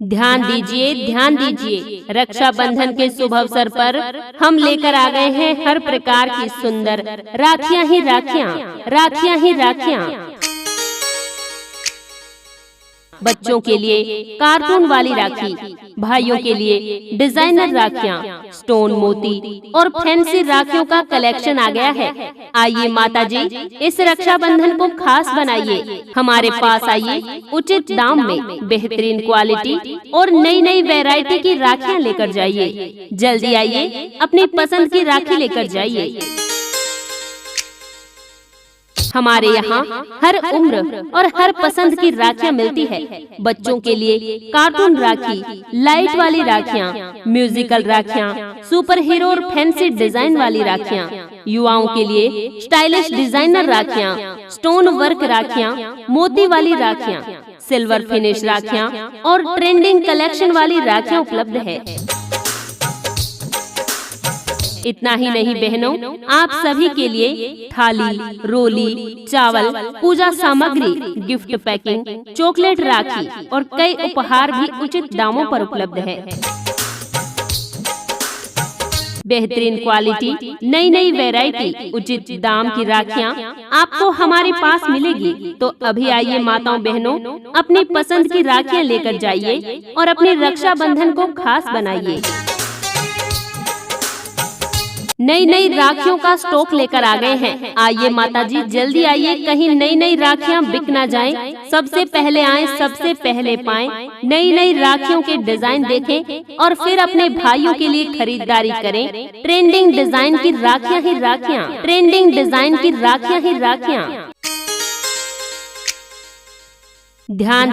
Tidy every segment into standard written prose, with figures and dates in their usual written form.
ध्यान दीजिए, रक्षाबंधन के शुभ अवसर पर हम लेकर आ गए हैं हर प्रकार की सुंदर राखियां ही राखियां। बच्चों के लिए कार्टून वाली राखी, भाइयों के लिए डिजाइनर राखियां, स्टोन मोती और फैंसी राखियों का कलेक्शन आ गया है। आइए माता जी, इस रक्षाबंधन को खास बनाइए। हमारे पास आइए, उचित दाम में बेहतरीन क्वालिटी और नई नई वैरायटी की राखियां लेकर जाइए। जल्दी आइए, अपनी पसंद की राखी लेकर जाइए। हमारे यहाँ हर उम्र और हर पसंद की राखियाँ मिलती है। बच्चों के लिए कार्टून राखी, लाइट वाली राखियाँ, म्यूजिकल राखियाँ, सुपर हीरो और फैंसी डिजाइन वाली राखियाँ, युवाओं के लिए स्टाइलिश डिजाइनर राखियाँ, स्टोन वर्क राखियाँ, मोती वाली राखियाँ, सिल्वर फिनिश राखियाँ और ट्रेंडिंग कलेक्शन वाली राखियाँ उपलब्ध है। इतना ही नहीं बहनों, आप सभी के लिए थाली, रोली, चावल, पूजा सामग्री, गिफ्ट पैकिंग, चॉकलेट राखी और कई उपहार भी उचित दामों पर उपलब्ध है। बेहतरीन क्वालिटी, नई नई वैरायटी, उचित दाम की राखियाँ आपको हमारे पास मिलेगी। तो अभी आइए माताओं बहनों, अपनी पसंद की राखियाँ लेकर जाइए और अपनी रक्षाबंधन को खास बनाइए। नई नई राखियों का स्टॉक लेकर आ गए हैं। आइए माता जी, जल्दी आइए, कहीं नई नई राखियां बिक ना जाएं। सबसे पहले आएं, सबसे पहले पाएं। नई नई राखियों के डिजाइन देखें और फिर अपने भाइयों के लिए खरीदारी करें। ट्रेंडिंग डिजाइन की राखियां ही राखियां, ट्रेंडिंग डिजाइन की राखियां ही राखियां। ध्यान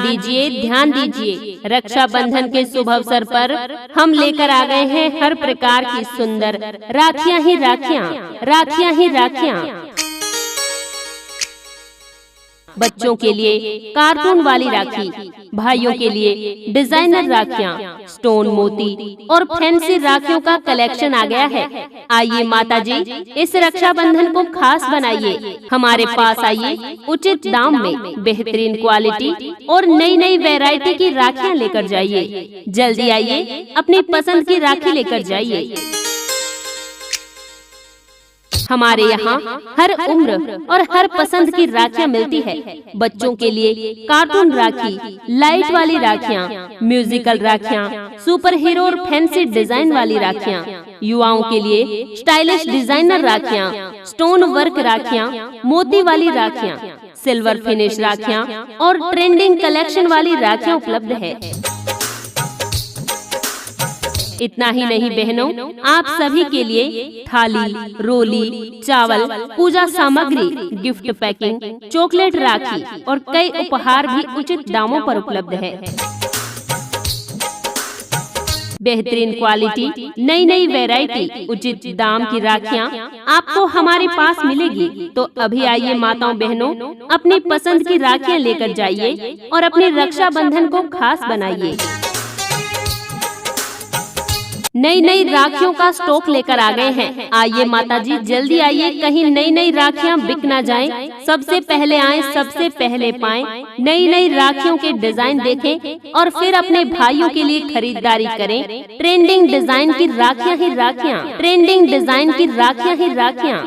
दीजिए, रक्षाबंधन के शुभ अवसर पर हम लेकर आ गए हैं हर प्रकार की सुंदर राखियां ही राखियां। बच्चों के लिए कार्टून वाली राखी, भाइयों के लिए डिजाइनर राखियाँ, स्टोन मोती और फैंसी राखियों का कलेक्शन आ गया है। आइए माता जी, इस रक्षाबंधन को खास बनाइए। हमारे पास आइए, उचित दाम में बेहतरीन क्वालिटी और नई नई वैरायटी की राखियाँ लेकर जाइए। जल्दी आइए, अपनी पसंद की राखी लेकर जाइए। हमारे यहाँ हर उम्र और हर पसंद की राखियाँ मिलती है। बच्चों के लिए कार्टून राखी, लाइट वाली राखियाँ, म्यूजिकल राखियाँ, सुपर हीरो और फैंसी डिजाइन वाली राखियाँ, युवाओं के लिए स्टाइलिश डिजाइनर राखियाँ, स्टोन वर्क राखियाँ, मोती वाली राखियाँ, सिल्वर फिनिश राखियाँ और ट्रेंडिंग कलेक्शन वाली राखियाँ उपलब्ध है। इतना ही नहीं बहनों, आप सभी के लिए थाली, रोली, चावल, पूजा सामग्री, गिफ्ट पैकिंग, चॉकलेट राखी और कई उपहार भी उचित दामों पर उपलब्ध है। बेहतरीन क्वालिटी, नई नई वैरायटी, उचित दाम की राखियाँ आपको हमारे पास मिलेगी। तो अभी आइए माताओं बहनों, अपनी पसंद की राखियाँ लेकर जाइए और अपनी रक्षाबंधन को खास बनाइए। नई नई राखियों का स्टॉक लेकर आ गए हैं। आइए माता जी, जल्दी आइए, कहीं नई नई राखियां बिक ना जाएं। सबसे पहले आएं, सबसे पहले पाएं। नई नई राखियों के डिजाइन देखें और फिर अपने भाइयों के लिए खरीदारी करें। ट्रेंडिंग डिजाइन की राखियां ही राखियां, ट्रेंडिंग डिजाइन की राखियां ही राखियां।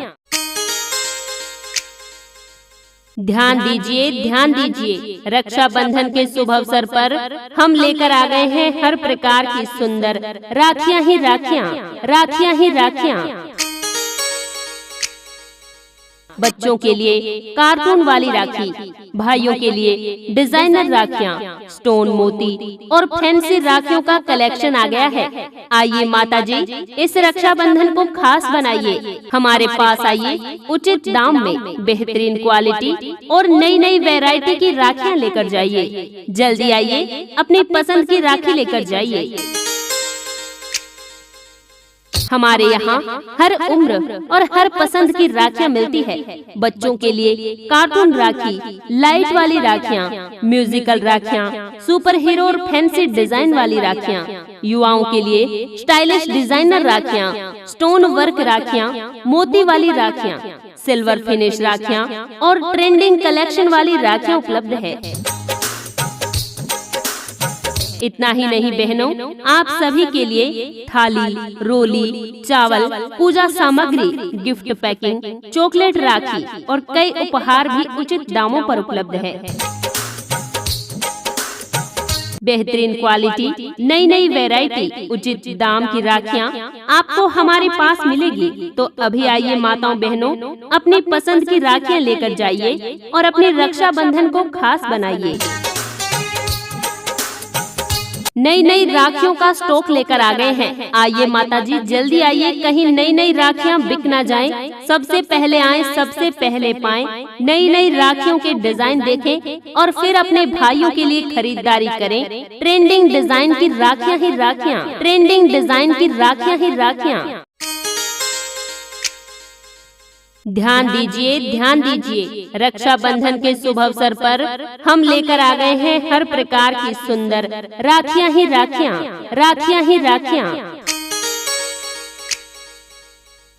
ध्यान दीजिए, रक्षाबंधन के शुभ अवसर पर हम लेकर आ गए हैं हर प्रकार की सुंदर राखियां ही राखियां। बच्चों के लिए कार्टून वाली राखी, भाइयों के लिए डिजाइनर राखियाँ, स्टोन मोती और फैंसी राखियों का कलेक्शन आ गया है। आइए माता जी, इस रक्षाबंधन को खास बनाइए। हमारे पास आइए, उचित दाम में बेहतरीन क्वालिटी और नई नई वैरायटी की राखियाँ लेकर जाइए। जल्दी आइए, अपनी पसंद की राखी लेकर जाइए। हमारे यहाँ हर उम्र और हर पसंद की राखियाँ मिलती है। बच्चों के लिए कार्टून राखी, लाइट वाली राखियाँ, म्यूजिकल राखियाँ, सुपर हीरो और फैंसी डिजाइन वाली राखियाँ, युवाओं के लिए स्टाइलिश डिजाइनर राखियाँ, स्टोन वर्क राखियाँ, मोती वाली राखियाँ, सिल्वर फिनिश राखियाँ और ट्रेंडिंग कलेक्शन वाली राखियाँ उपलब्ध है। इतना ही नहीं बहनों, आप सभी के लिए थाली, रोली, चावल, पूजा सामग्री, गिफ्ट पैकिंग, चॉकलेट, राखी और कई उपहार भी उचित दामों पर उपलब्ध है। बेहतरीन क्वालिटी, नई नई वैरायटी, उचित दाम की राखियाँ आपको हमारे पास मिलेगी। तो अभी आइए माताओं बहनों, अपनी पसंद की राखियाँ लेकर जाइए और अपनी रक्षाबंधन को खास बनाइए। नई नई राखियों का स्टॉक लेकर आ गए हैं। आइए माताजी जल्दी आइए, कहीं नई नई राखियाँ बिक ना जाएं। सबसे पहले आएं, सबसे पहले पाएं। नई नई राखियों के डिजाइन देखें और फिर अपने भाइयों के लिए खरीदारी करें। ट्रेंडिंग डिजाइन की राखियाँ ही राखियाँ, ट्रेंडिंग डिजाइन की राखियाँ ही राखियाँ। ध्यान दीजिए, ध्यान दीजिए, रक्षाबंधन के शुभ अवसर पर हम लेकर आ गए हैं हर प्रकार की सुंदर राखियाँ ही राखियाँ, राखियाँ ही राखियाँ।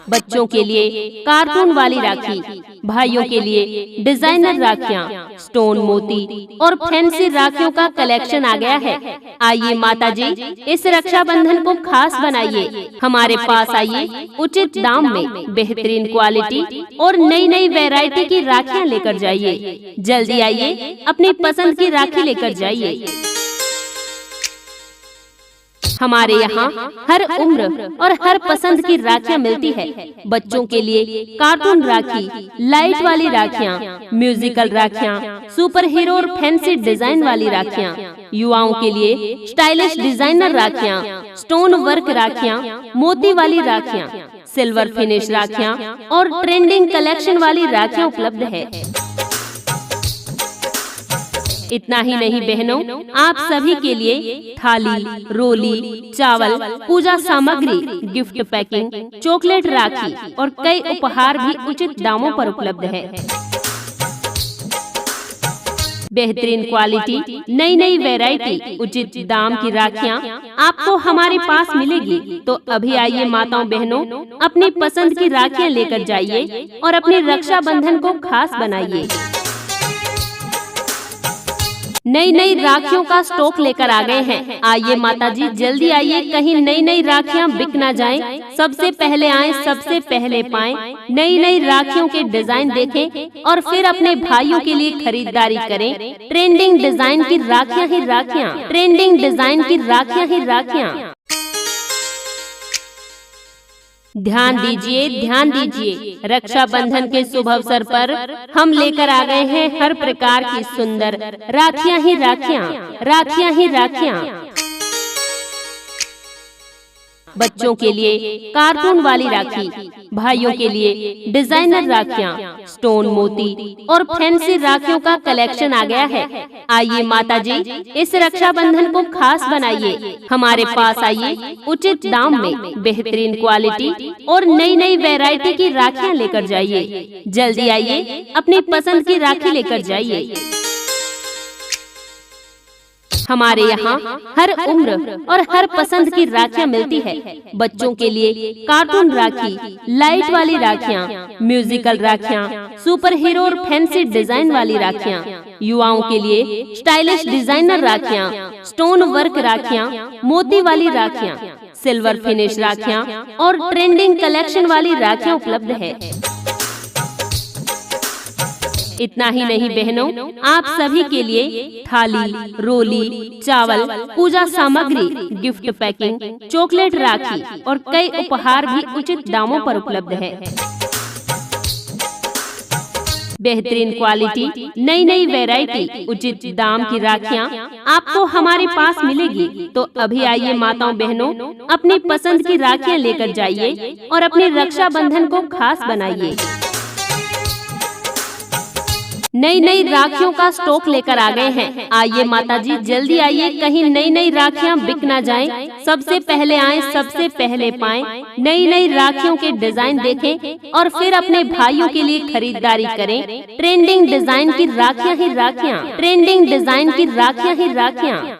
बच्चों के लिए कार्टून वाली राखी, भाइयों के लिए डिजाइनर राखियाँ, स्टोन मोती और फैंसी राखियों का कलेक्शन आ गया है। आइए माताजी, इस रक्षाबंधन को खास बनाइए। हमारे पास आइए, उचित दाम में बेहतरीन क्वालिटी और नई नई वैरायटी की राखियाँ लेकर जाइए। जल्दी आइए, अपनी पसंद की राखी लेकर जाइए। हमारे यहाँ हर उम्र और हर पसंद की राखियाँ मिलती है। बच्चों के लिए कार्टून राखी, लाइट वाली राखियाँ, म्यूजिकल राखियाँ, सुपर हीरो और फैंसी डिजाइन वाली राखियाँ, युवाओं के लिए स्टाइलिश डिजाइनर राखियाँ, स्टोन वर्क राखियाँ, मोती वाली राखियाँ, सिल्वर फिनिश राखियाँ और ट्रेंडिंग कलेक्शन वाली राखियाँ उपलब्ध है। इतना ही नहीं बहनों, आप सभी के लिए थाली, रोली, चावल, पूजा सामग्री, गिफ्ट पैकिंग, चॉकलेट, राखी और कई उपहार भी उचित दामों पर उपलब्ध है। बेहतरीन क्वालिटी, नई नई वैरायटी, उचित दाम की राखियाँ आपको हमारे पास मिलेगी। तो अभी आइए माताओं बहनों, अपनी पसंद की राखियाँ लेकर जाइए और अपनी रक्षाबंधन को खास बनाइए। नई नई राखियों का स्टॉक लेकर आ गए हैं। आइए माताजी जल्दी आइए, कहीं नई नई राखियाँ बिक ना जाएं। सबसे पहले आएं, सबसे पहले पाएं। नई नई राखियों के डिजाइन देखें और फिर अपने भाइयों के लिए खरीदारी करें। ट्रेंडिंग डिजाइन की राखियाँ ही राखियाँ, ट्रेंडिंग डिजाइन की राखियाँ ही राखियाँ। ध्यान दीजिए, ध्यान दीजिए, रक्षाबंधन के शुभ अवसर पर हम लेकर आ गए हैं हर प्रकार की सुंदर राखियाँ ही राखियाँ, राखियाँ ही राखियाँ। बच्चों के लिए कार्टून वाली राखी, भाइयों के लिए डिजाइनर राखियाँ, स्टोन मोती और फैंसी राखियों का कलेक्शन आ गया है। आइए माताजी, इस रक्षाबंधन को खास बनाइए। हमारे पास आइए, उचित दाम में बेहतरीन क्वालिटी और नई नई वैरायटी की राखियाँ लेकर जाइए। जल्दी आइए, अपनी पसंद की राखी लेकर जाइए। हमारे यहाँ हर उम्र और हर पसंद की राखियाँ मिलती है। बच्चों के लिए कार्टून राखी, लाइट वाली राखियाँ, म्यूजिकल राखियाँ, सुपर हीरो और फैंसी डिजाइन वाली राखियाँ, युवाओं के लिए स्टाइलिश डिजाइनर राखियाँ, स्टोन वर्क राखियाँ, मोती वाली राखियाँ, सिल्वर फिनिश राखियाँ और ट्रेंडिंग कलेक्शन वाली राखियाँ उपलब्ध है। इतना ही नहीं बहनों, आप सभी के लिए थाली, रोली, चावल, पूजा सामग्री, गिफ्ट पैकिंग, चॉकलेट, राखी और कई उपहार भी उचित दामों पर उपलब्ध है। बेहतरीन क्वालिटी, नई नई वैरायटी, उचित दाम की राखियाँ आपको हमारे पास मिलेगी। तो अभी आइए माताओं बहनों, अपनी पसंद की राखियाँ लेकर जाइए और अपनी रक्षाबंधन को खास बनाइए। नई नई राखियों का स्टॉक लेकर आ गए हैं। आइए माताजी जल्दी आइए, कहीं नई नई राखियाँ बिक ना जाएं। सबसे पहले आएं, सबसे पहले पाएं। नई नई राखियों के डिजाइन देखें और फिर अपने भाइयों के लिए खरीदारी करें। ट्रेंडिंग डिजाइन की राखियाँ ही राखियाँ, ट्रेंडिंग डिजाइन की राखियाँ ही राखियाँ।